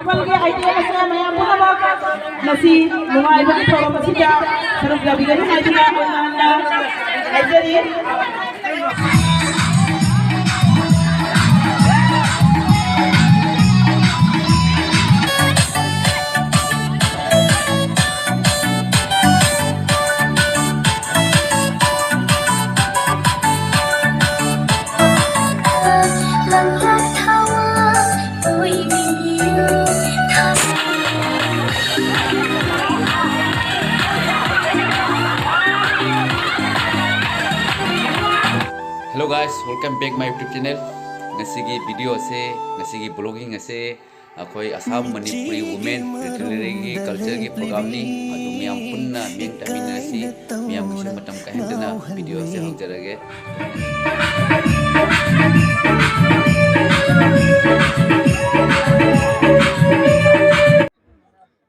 ꯂꯣꯀꯦꯜꯒꯤ ꯑꯥꯏꯇꯦꯝ ꯑꯁꯦ ꯃꯌꯥꯝ ꯄꯨꯝꯅꯃꯛ ꯉꯁꯤ ꯅꯨꯡꯉꯥꯏꯕꯒꯤ ꯊꯧꯔꯝ ꯑꯁꯤꯗ ꯁꯔꯨꯛ ꯌꯥꯕꯤꯒꯅꯤ ꯍꯥꯏꯗꯨꯅ ꯑꯩꯉꯣꯟꯗ ꯍꯥꯏꯖꯔꯤ Hello guys, welcome back my YouTube channel. Ngasigi video ase, ngasigi blogging ase, akoi Assam Manipuri women literary culture ki program ni adu miyam punna meng tamina si miyam kisam matam kahendana video ase haujarage.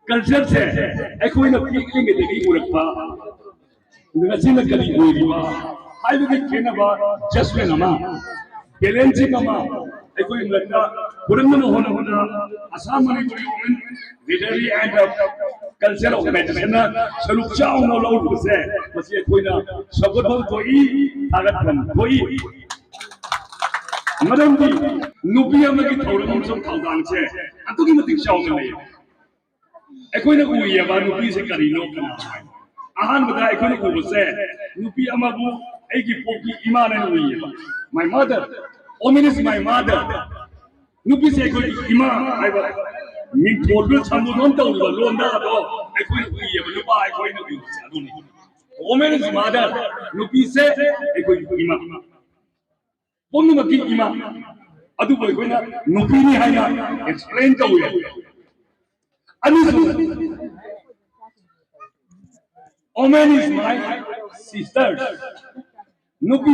Culture se ekoi na picking de gi urakpa ngasina kali oiriba haibugi kenaba justment ama balancing ama ekoi lata puranna hona Assam Manipuri women literary and culture organization na saluk chao no lo se masi ekoi na sagodol koi agat ban koi madam di nubi amagi thauram som thawdang che atugi matik chao me Ekoina uya ba nupi se karino kana ahan bada ekoina ubu se nupi amabu egi poki imana uya my mother omin is my mother nupi se ekoi ima ai ba min tolbe chambu non ta uba londa do ekoina uya ba nupa ekoina uya aduni omin is mother nupi se ekoi ima ponu maki ima adu ba ekoina nupi ni haina explain ta uya Omen is my sisters. Nupi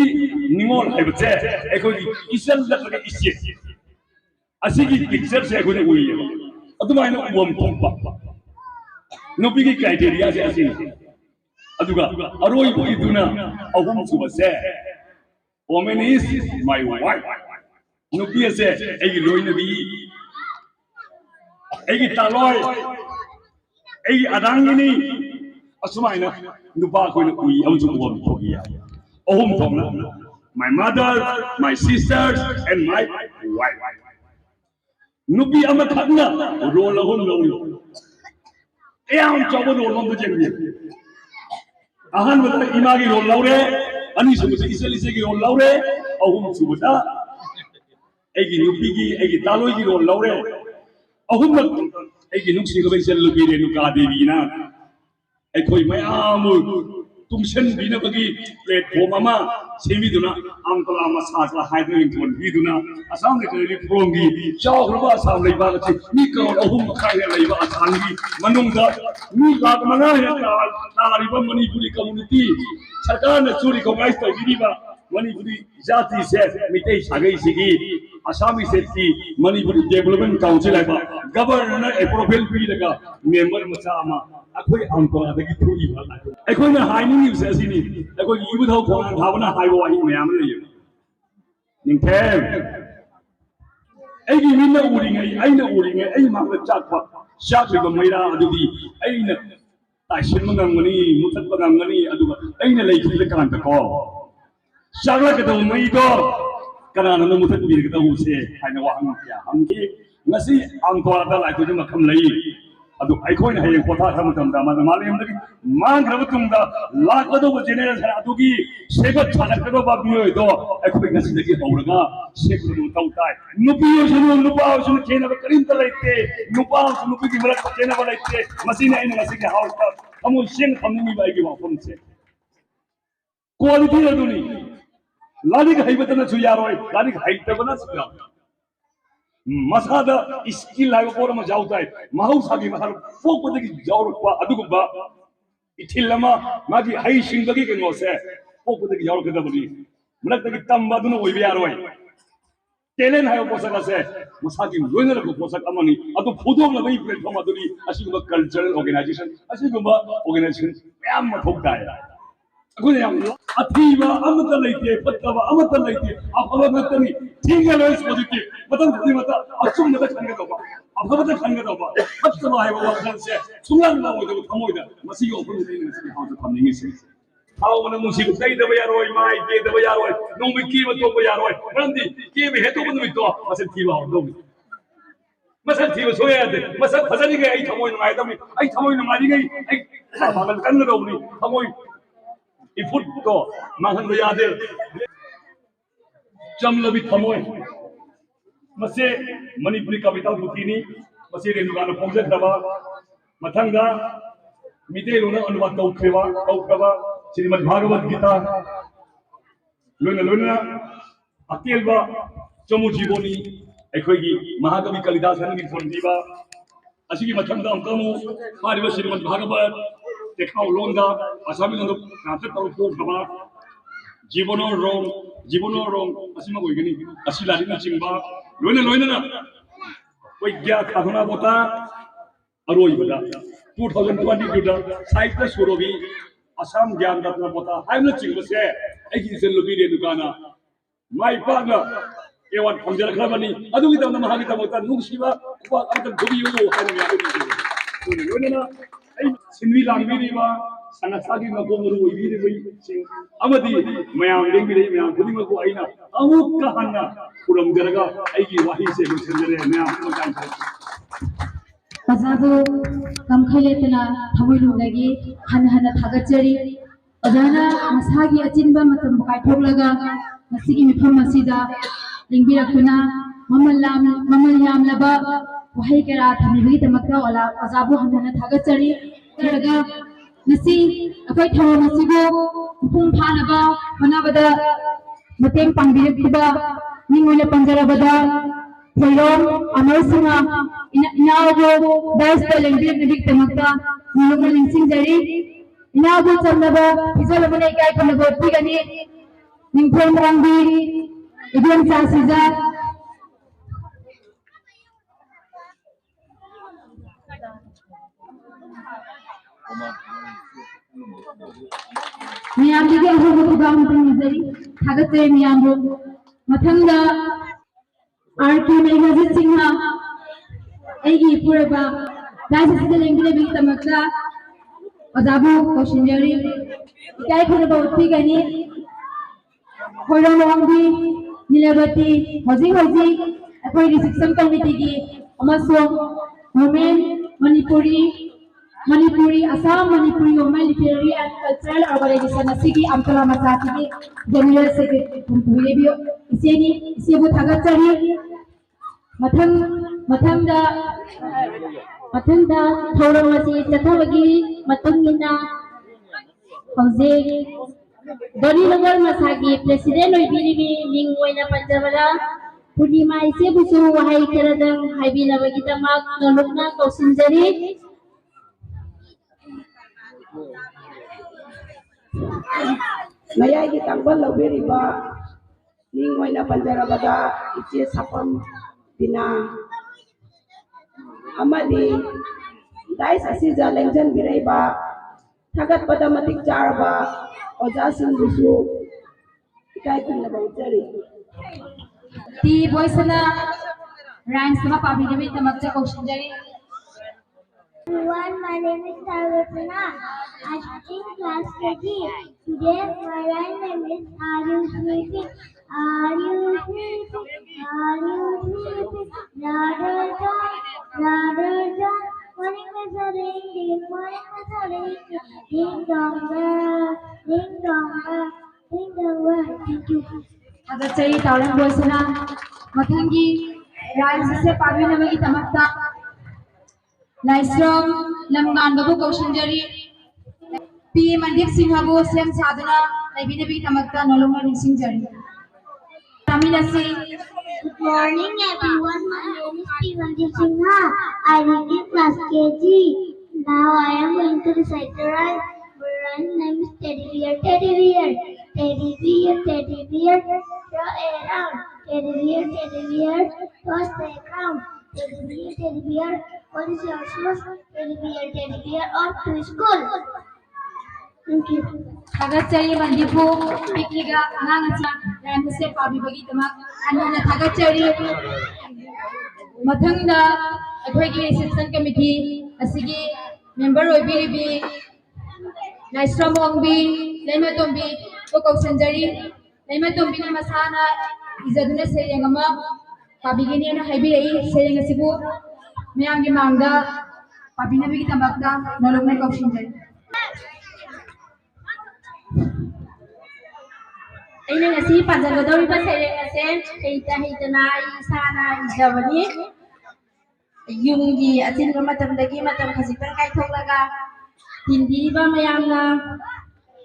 Nimol Hebte, Ekodi, Isel Laka Isye. Asiki picture se Ekodi Uye. Adumano Wom Pompa. Nupi criteria se Asi. Aduga, Aroi Iduna, Ahum Subase. Omen is my wife. Nupi se Egi Loinabi. Egi Taloi, Egi Adangini, Asumaina, Nuba Koi, Amzuan Pogia. Oh, my mother, my sisters, and my wife. Nubi Amatana, roll a home. Eam Chabo on the Jemmy. Ahan with the Imagi or Laure, Anisu Iseli or Laure, Ahum Subuta, Egi Nubigi, Egi Talogi or Laure. Ahum, egi nuksi ko bensel lubire nuka devina. Ekoi mayamu tumsen bina bagi platform ama semi duna amtala masala hydrogen ton biduna asam ne kali prongi chawrba asam leiba chi ni ko ahum khai leiba asangi manungda ni lag mana he tariba manipuri community sarkar ne churi ko gais to bidiba Manipuri jati se mitei sagai sigi Assami state ki Manipuri Development Council aiba governor approval bi daga member macha ama akoi amko adagi thuri ba akoi na haini news asini akoi ibu thau khona thabana haibo ahi mayam le ningthem aigi minna uringai aina uringai ai ma na chakpa shakli ba maira adudi aina tashin mangani mutat mangani aduga aina leikile kan ta ko Shagla kita umai do, karena nana mutat bir kita use, hanya wahang ya. Hamki nasi angkor ada lagi tu makam lagi. Adu aikoi ni hayang kota kamu tamda, mana malam yang lagi mang rabu tamda, lag adu berjenis adu ki sekat cakap kado babiyo itu, aikoi nasi lagi tauraga, sekat tu tahu tay. Nupiyo sunu kena berkerim terlaite, nupi di merak kena berlaite, masih ni nasi ke haus tak, kamu siang kamu ni baigi wafon se. Quality adu ni. Ladik haibatan suyaroi, ladik haibatan suyar. Masada skill lagu orang macam jauh tay, mahu sagi masal folk pada ki jauh rupa adu kubba. Ithil lama magi hai sing bagi ke ngose, folk pada ki jauh kita beri. Menak taki tambah tu no biaroi. Talent hai posak ase, masagi loiner ko posak amani. Adu photo na bagi platform adu ni, asyik kubba cultural organization, asyik kubba organization, yang mathok day. ꯑꯩꯈꯣꯏꯅ ꯌꯥꯝ ꯑꯊꯤꯕ ꯑꯃꯠꯇ ꯂꯩꯇꯦ ꯐꯠꯇꯕ ꯑꯃꯠꯇ ꯂꯩꯇꯦ ꯑꯐꯕ ꯉꯥꯛꯇꯅꯤ ꯊꯤꯡꯒ ꯂꯣꯏꯁ positive ꯃꯇꯝ ꯈꯨꯗꯤꯡꯃꯛꯇ ꯑꯆꯨꯝꯕꯗ ꯈꯟꯒꯗꯧꯕ ꯑꯐꯕꯗ ꯈꯟꯒꯗꯧꯕ ꯐꯠꯇꯕ ꯍꯥꯏꯕ ꯋꯥꯈꯜꯁꯦ ꯁꯨꯡꯂꯥꯡ ꯂꯥꯡꯉꯣꯏꯗꯕ ꯊꯃꯣꯏꯗ ꯃꯁꯤꯒꯤ ꯋꯥꯐꯝꯁꯤꯗ ꯑꯩꯅ ꯉꯁꯤ ꯍꯥꯎꯁ ꯊꯝꯅꯤꯡꯉꯤꯁꯦ ꯊꯥꯎ ꯃꯅꯝ ꯅꯨꯡꯁꯤꯕ ꯇꯩꯗꯕ ꯌꯥꯔꯣꯏ ꯃꯥꯏ ꯀꯦꯗꯕ ꯌꯥꯔꯣꯏ ꯅꯣꯡꯃꯩ ꯀꯦꯕ ꯇꯣꯛꯄ ꯌꯥꯔꯣꯏ ꯃꯔꯝꯗꯤ ꯀꯦꯕ ꯍꯦꯛ ꯇꯣꯛꯄ ꯅꯨꯃꯤꯠꯇꯣ ꯃꯁꯛ ꯊꯤꯕ ꯍꯧꯔꯗꯧꯅꯤ मसल थी सोए आते मसल फसली गई थमोई नुमाई दमी आई थमोई नुमाई गई आई पागल कन्न दौनी थमोई इफुट तो मांगन यादे चमलबी थमोई मसे मणिपुरी कविता बुकीनी मसे रेणुगान फोंजदबा मथंगा मिते लोना अनुवाद तौखबा श्रीमद् भागवत गीता लोना लोना अकेलबा चमु जीवोनी अखोगी महाकवि कालिदासन की फोनबीबा असिगी मथंदा अमकमु पारिबा श्रीमद् भागवत तेखाव लोंदा असामी लोंदा नाटक तौखबा जीवनो रोम असिमा गोइगनी असिलादिना चिंबा लोना लोना वैज्ञा खाधना बोता अरोइबदा 2022 दा साहित्य सुरभि असम ज्ञान रत्न बोता हाइमना चिंबसे एगी सेलबी रेणुकाना माई पागना एवान फंजरखबनी अदुगी तमना महागी तमता नुगसिबा कुबा अंत दुबियो हाइना यादुनी लोना आई सिनवी लांगबिरिबा सनसागी नगोमरु ओइबिरिबई सिंग अमदी मयाम लेंबिरे मयाम खुदिमको आइना अमुक कहना पुरमजरगा आइगी वाही से लोचनरे मयाम मोजान अजाबो कमखलेतना थमोइलुंदगी हन थागचरी अजाना मसागी अचिनबा मतम काइथोगलगा मसिगी मिफम मसिदा लिंबिरकुना ममल यामलबा वहाई करा थमिबगी तमक्ता ओला अजाबो हन थागचरी लगा नसी अखोय थव मसिबो पुंग फानबा होनाबदा मतें पांगबिरकुबा निंगोले पंजरबदा Tolong amal singa inago das telengbi nibik temakta nulungan lingsing jari inago chandaba isal mane kai kono gotti gani ningphom rangbi ibn sasiza miyam dige ho gam jari thagate miyam mathanga RK Meghaji Sinha एगी पुरबा दाइस सिदे लेंगले बि तमक्ता अजाबु कोशिंजरी काय खने बहुती गनी होरम वांगी नीलवती हजी अखोई रिसेप्शन कमिटी की अमसो women Manipuri Assam Manipuri women literary and cultural organisation असिगी अमतला मसाती की जनरल सेक्रेटरी पुंपुरेबियो इसेनी इसेबु थागचरी मथंदा थौरम असी चथबगी मतंगिना हौजे दरी नगर मसागी प्रेसिडेंट ओइबिरिबि मिंग ओइना पंजाबला पूर्णिमा इसे बुसु वहाई करदं हाइबिनबगी तमाक नलुकना कौसिनजरी मयागी तंगबल लबिरिबा मिंग ओइना पंजाबदा इचे सपम बिना अमदी दाइस असिजा लेंजन बिरैबा थागत पदा मतिक चारबा ओजा सिंगुसु इकाय कुनना बौचरी ती बॉयसना राइम्स मा पाबिनबि तमक्ता कौशिनजरी Everyone, my name is Sarvatana. I'm in class KG. Today, my name is Are you sleeping? Are you sleeping? Are you sleeping? Ladder dog. Morning is a ringing. Ding dong bell. Thank you. अगर चाहिए तावड़न बोलना मथंगी rhymes से पाबिनबि तमक्ता लाइस्ट्रॉम लमगान बाबू कौशंजरी P Mandeep Singh Babu same Sadhana नबीनबी तमक्ता नलोंगा Nising zari तामिलसी Good morning, everyone. My name is Mandeep Singha. I read in class KG. Now I am going to recite the rhyme. My rhyme name is Teddy Bear. Teddy Bear, throw around. Teddy Bear, toss the ground. Teddy Bear, what is your shoes? Teddy Bear, off to school. Thank you. थागतचरी मंदिपु पिकनिगा अनांगचा रामसे पाबिबगी तमा अनना थागतचरी मथंगदा अखोइगी रिसेप्शन कमिटी असिगी मेंबर ओइबिरिबी नाइस्ट्रमोंगबी लेमतोंबी को कौसंजरी लेमतोंबी ने मसाना इजदुना सेरेंगमा पाबिगिनी ना हाइबिरई सेरेंग असिबु मयामगी मांगदा पाबिनबी तमकदा नलोगने कौसंजरी अैना ngasi panjanggadoriba sereng ase heitana isana ijabani yumgi atinba matamdagi matam khasitang kaitholaga hindiriba mayamna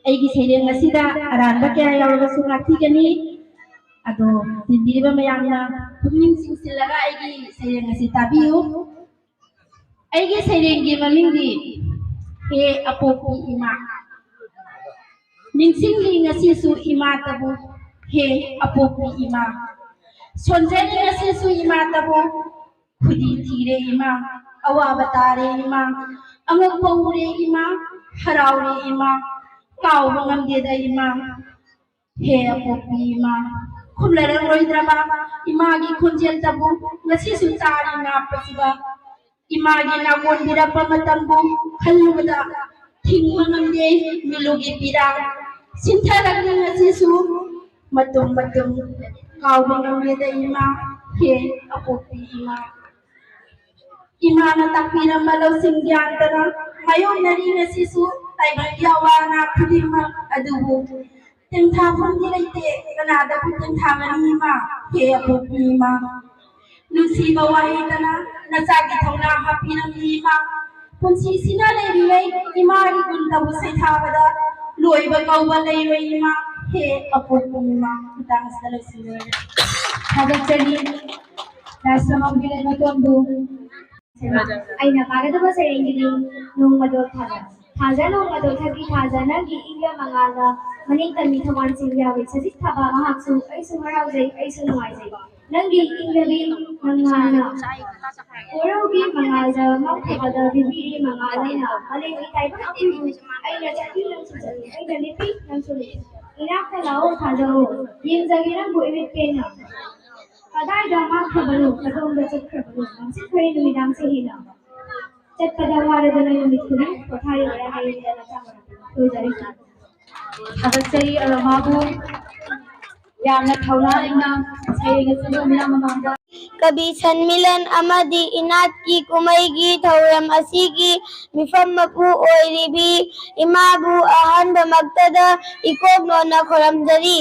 aigi sereng asida aranba kaya yawrabasu ngathigani ado hindiriba mayamna pumning singsilaga aigi sereng asi tabiu aigi serenggi mamingdi he apopi ima Ningsingli ngasisu ima tabu he apopi ima sonjali ngasisu ima tabu khudi thire ima awabatare ima amuk paure ima haraure ima kau bangamde ima he apopi ima khumlarang roidraba ima gi khunjel tabu ngasisu tari na pasiba ima gi na gondira pamatambu khalubada thingmangamde milugi pirang Sintaragna ngasisu matum kaubangamde ima he apopi ima na takpira malaw singyantara mayon nari ngasisu taibagyawa na pudima adubu tentha phamdi laite kanada putentha ngani ima he apopi ima nusi bawahitana nasagi thongna hapinam ima punsi sina leirei ima gi guntabu saithabada loiba kauba leirei ima he apopi ima tangas dalasiwar थागतचरी राष्ट्रमंगी लेमतोंबु aina pagadaba serengini nung madol thaga nung madol thagi thaga nagi ingla mangala maning tami thawan singya wi sajik thaba mahaksu aisu haraujai aisu nuaijai nangi inglabi mangana orogi mangalda mangthebada bibiri mangala na maling itai bakibu aina chati nang sujali aina lipi nang suli inakta lao thajao yinjagi nang bu ibit pena Kadai dama khabaru kadong da chak khabaru namsi khari numidang se hina chat pada wara dana numit khuri kothari wara hai dana chamara to jari थागतचरी अरमाबु यामना थौना लेंना सेरेंग असिबु मिना ममांगा कभी सन्मिलन अमदी इनात की कुमैगी थौरम असीगी मिफम मपू ओइरिबी इमाबू अहन बमक्तदा इकोब नोना खोरमजरी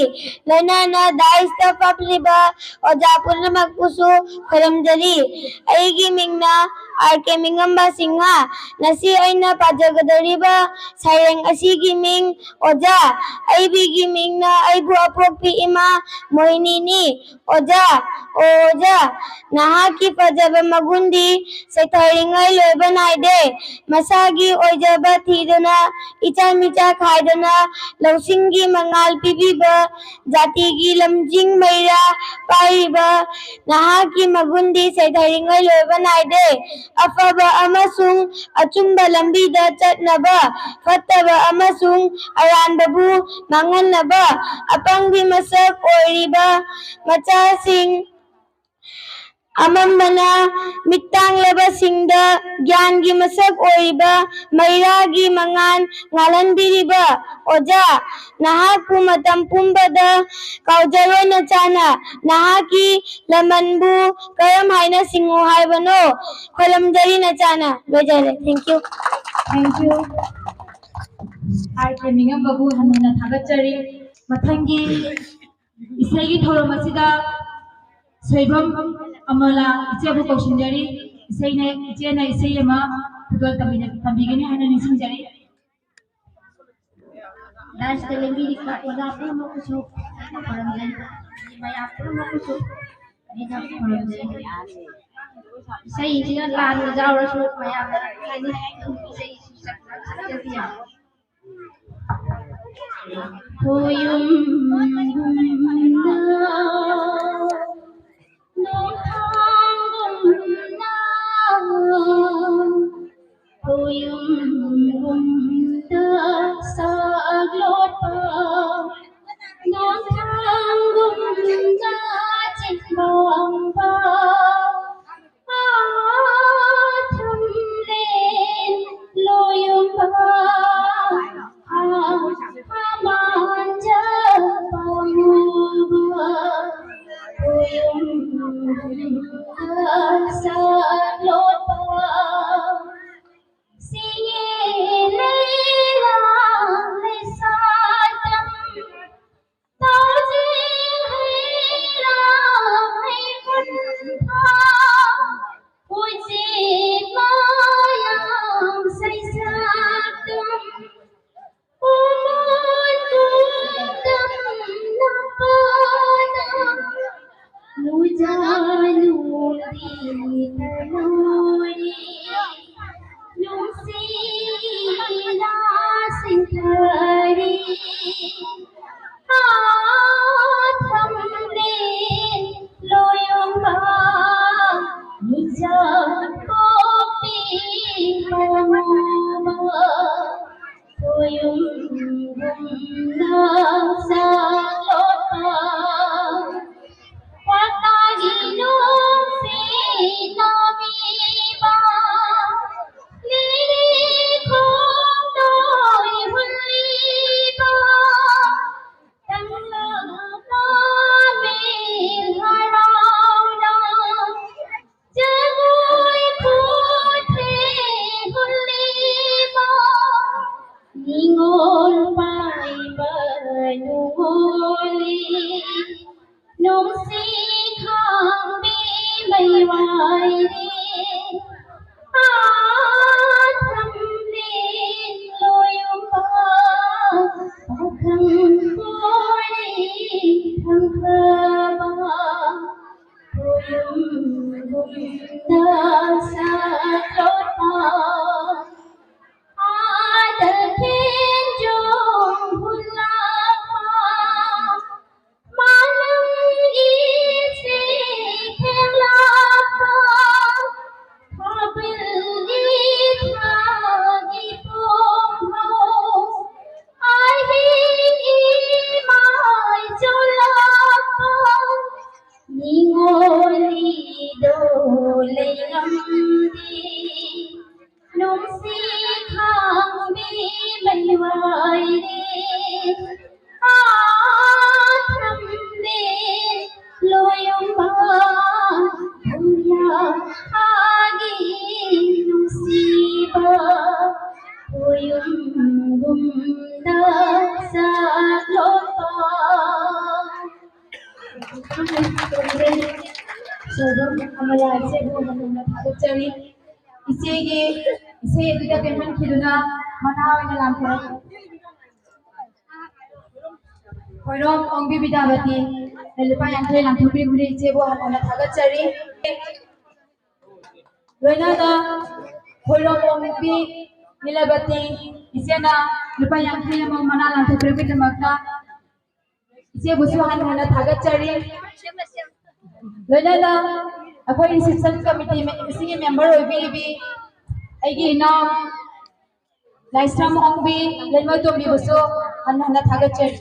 लैनाना दाइस्ता पपलिबा ओजापुर मकपुसु खोरमजरी ऐगी मिंगना R K मिंगम्बा Sinha नसी ऐना पाजगदरिबा साइरेंग असीगी Ming ओजा ऐबीगी मिंगना ऐबू अपोपी इमा मोहिनीनी ओजा ओजा नहा की फजब मगुंदी सेथरिंगै लोइबा नाइदे मसागी ओइजबा थीदना इचा मिचा खाइदना लौसिंगी मंगाल पिबीबा जातिगी लमजिंग मैरा पाइबा नहा की मगुंदी सेथरिंगै लोइबा नाइदे अफबा अमसुंग अचुंबा लंबीदा चटनबा फत्तबा अमसुंग अरानबबु मंगनबा अपंगबी मसक ओइरिबा मचासिंग अमम्बना मित्तांग लेबा सिंगदा ज्ञान की मसक ओइबा मैरा की मंगान ngalanbiriba oja nahaku matam pumbada kaujaro na chana nahaki lamanbu karam haina singu haibano kholamjari na chana lojare thank you RK मिंगम्बु हनना थागतचरी मथंगी इसेगी थौरमसिदा सैबम अमला इचेबु कौशंजरी इसेने इचेना इसेयमा फुटबॉल तंबिगनी हाना निसिंजरी Dance televisi ka wala po mo kuso parang yan may after mo kuso ni na parang yan sa hindi na lalo daw rasul may after kani sa isa sa dia Huyum nong thang na Huyum ta sa Ningol pai nungoli nung si khang bi mai wai a tham din loyum ba khang boi khang kha ba loyum gum da sa lot pa nung si khang bi mai wai a tham de loyong ba ya agi nung si ba loyong gum da sa lo pa Sodom amala se bo namna thagachari isege ise eduda payment khiduna manawana lamphara hoirom ongbi bidavati lupa yankhai lamphupri guri ise bo namna thagachari loinada hoirom ongbi nilabati isena lupa yankhai lam mana lamphupri guri makna ise bo suhan namna thagachari loinada akoi reception committee में इसी member होइबी आइगी नाम लाइस्राम ओंबी लेमो तोंबी बसो हन्ना थागचर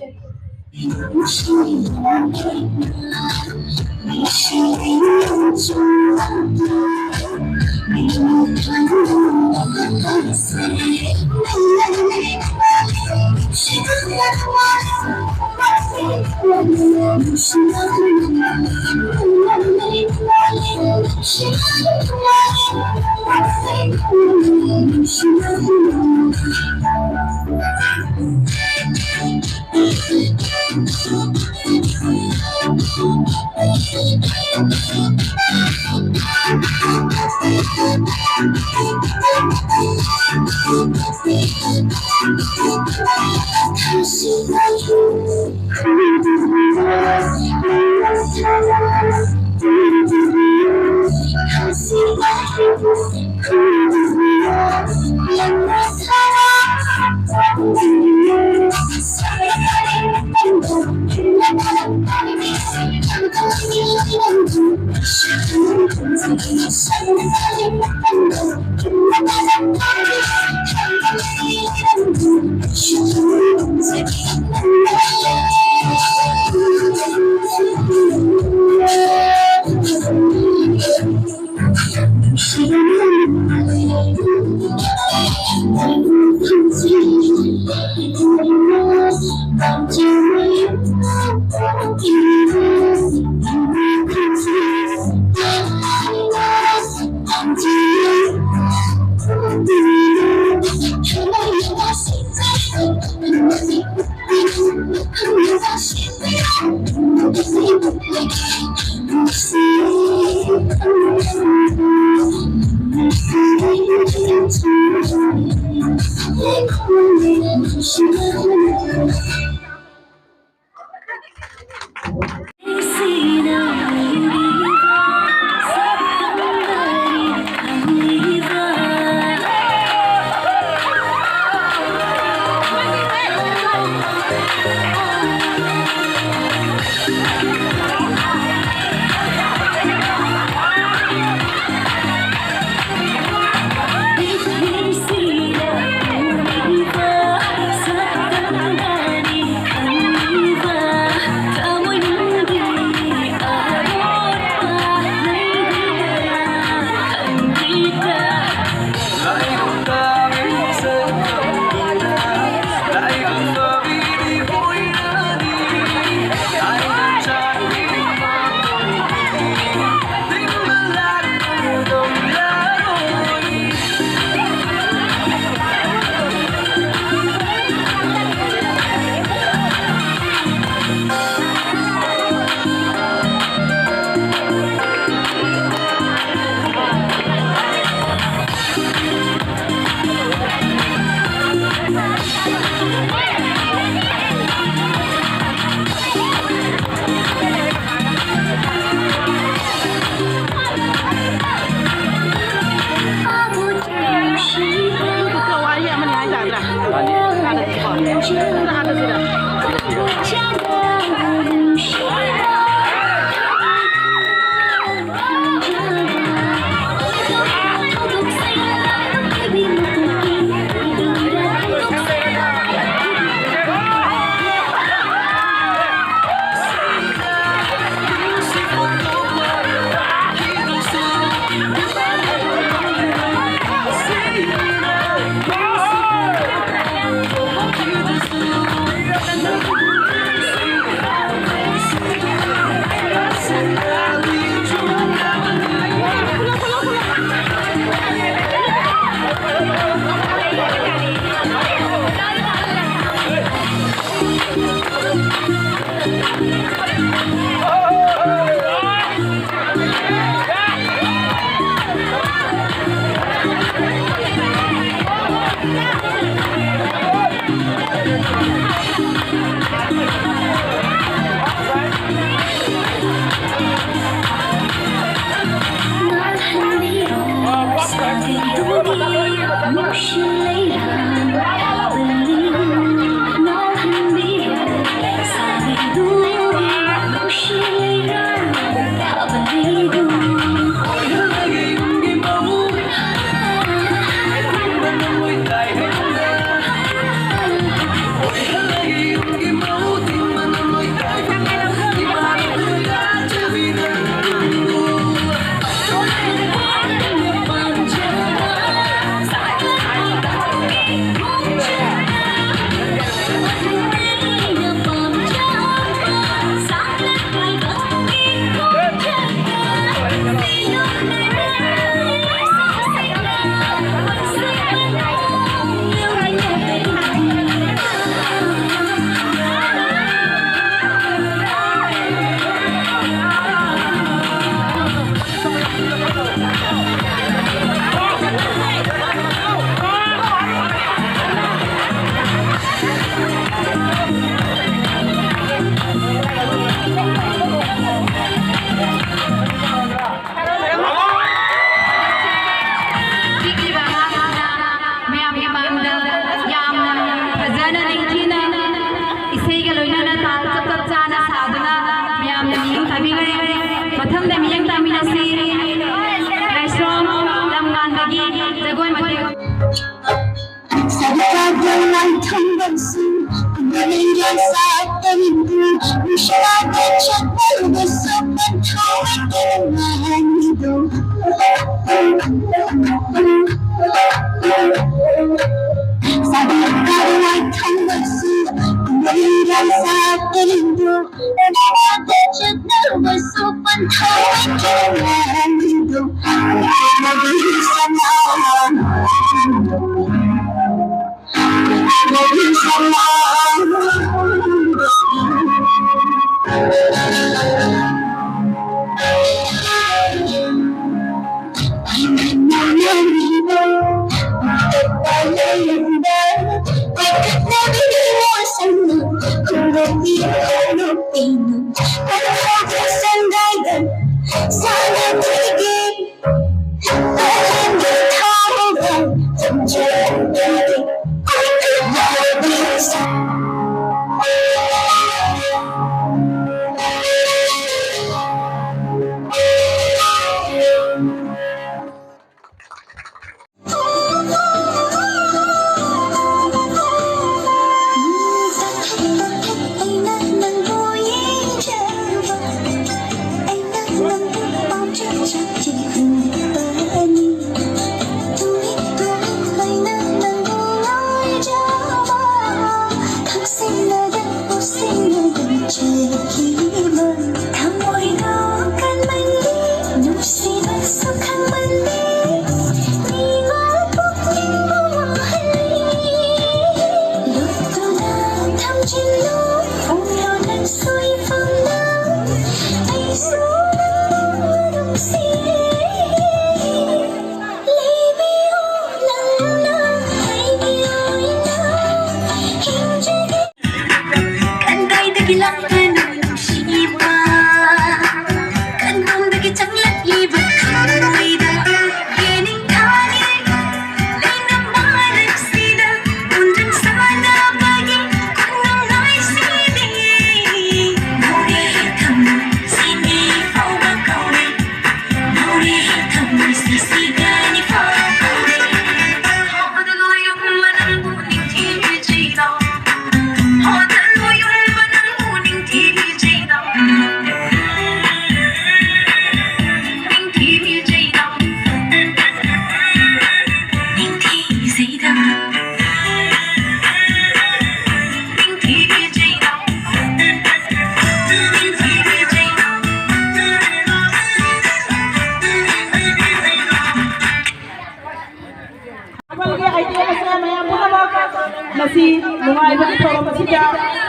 Nasi bunga ibu di forum masjid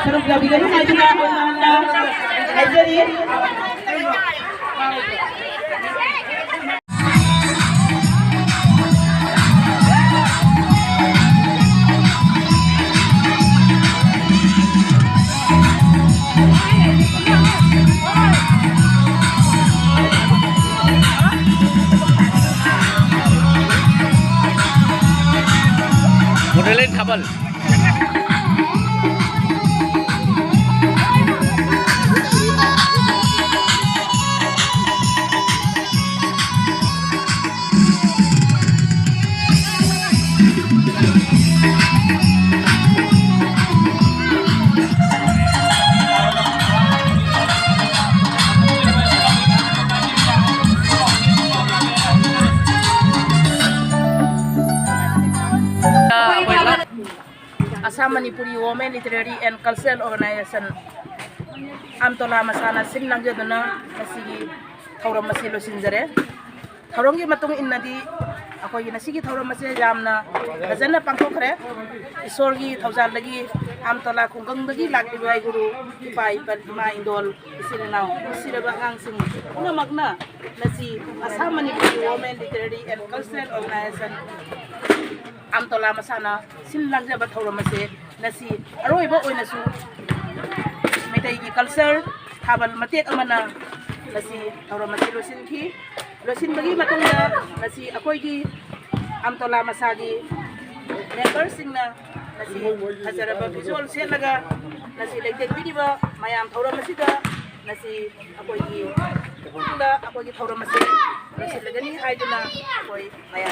seru gabi gani hajuna anda hajari. Modelin kabel. Assam Manipuri Women Literary and Cultural Organization Amtola Masana Sinlang Jadana Nasigi Thauram Masilo Sinjare Thaurangi Matung Innadi Ako Nasigi Thauram Masila Jamna Hazana Pankokre Isorgi Thauzal Lagi Amtola Kungang Lagi Laki Guru Ipai Palma Indol Isinao Isiraba Hang Sing Una Magna Nasi Assam Manipuri Women Literary and Cultural Organization Amtola Masana Sinlang Jaba Thauram Mase Nasi Aroiba Oinasu Metai Culture Habal Matek Amana Nasi Thauram Mase Losinki Losin Bagi Matunda Nasi Akoigi Amtola Masagi Members Singna Nasi Hazaraba Visual Selaga Nasi Legend Video Mayam Thauram Masida Nasi Akoigi Akoigi Thauram Mase Nasi Legani Haiduna Akoi Mayam